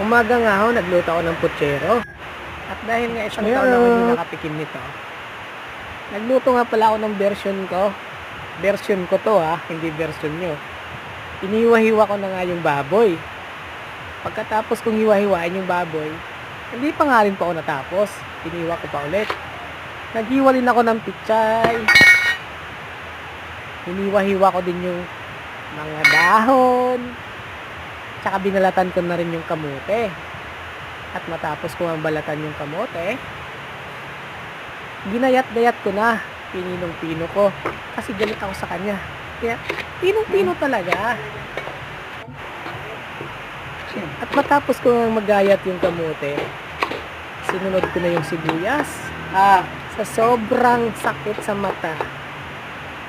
Umaga nga ho, nagluto ako ng putsero. At dahil nga isang taon ako hindi nakatikim nito, nagluto nga pala ako ng version ko. Version ko to ha, hindi version nyo. Inihiwa-hiwa ko na nga yung baboy. Pagkatapos kong hiwa-hiwain yung baboy, hindi pa nga rin pa ako natapos. Inihiwa ko pa ulit. Naghiwa rin ako ng pichay. Hiniwa-hiwa ko din yung mga dahon. Tsaka binalatan ko na rin yung kamote. At matapos ko ang balatan yung kamote, ginayat-gayat ko na. Pininong-pino ko. Kasi galit ako sa kanya. Kaya, pinong-pino talaga. At matapos ko magayat yung kamote, sinunod ko na yung sibuyas. Sa sobrang sakit sa mata,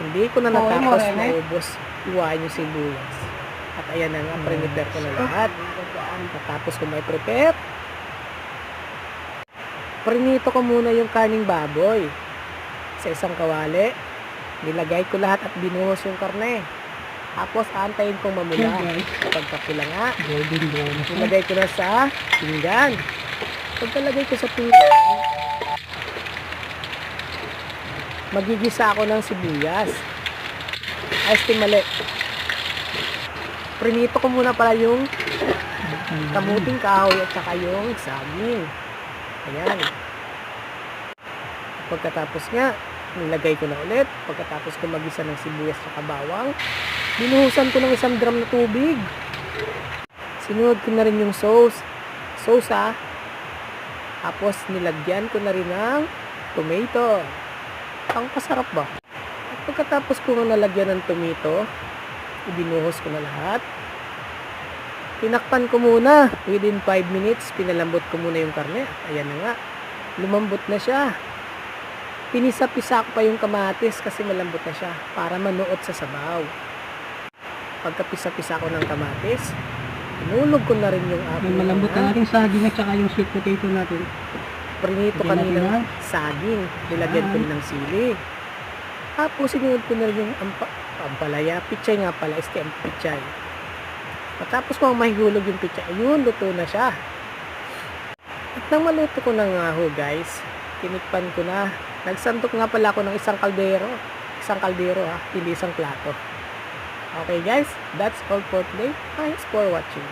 hindi ko na natapos maubos iwain yung sibuyas. At ayan na nga, prepare ko na lahat. Matapos ko may prepare, prinito ko muna yung kaning baboy. Sa isang kawali, nilagay ko lahat at binuhos yung karne. Tapos aantayin kong mamula. Pagkapula nga, nilagay ko na sa pinggan. Pagkalagay ko sa pinggan, magigisa ako ng sibuyas. Ay, mali. Prinito ko muna pala yung kamuting kahoy at saka yung saging. Ayan. Pagkatapos nga, nilagay ko na ulit. Pagkatapos ko magisa ng sibuyas at bawang, binuhusan ko ng 1 drum na tubig. Sinunod ko na rin yung sauce. Sauce ha. Tapos nilagyan ko na rin ng tomato. Ang pasarap ba? At pagkatapos ko nga nalagyan ng tomato, ibinuhos ko na lahat. Tinakpan ko muna. Within 5 minutes, pinalambot ko muna yung karne. Ayan na nga. Lumambot na siya. Pinisa-pisa ko pa yung kamatis kasi malambot na siya para manuot sa sabaw. Pagkapisa-pisa ko ng kamatis, inulog ko na rin yung aking malambot na natin saging at saka yung sweet potato natin. Prinito kanina saging. Nilagyan ko ng sili. Tapos sinunod ko na rin yung ampalaya. Pichay nga pala. Ang pichay. Matapos ko mahihulog yung pichay, ayun, luto na siya. At nang maluto ko na nga ho guys, tinikpan ko na. Nagsantok nga pala ako ng isang kaldero. Isang kaldero ha, hindi isang plato. Okay guys, that's all for today. Thanks for watching.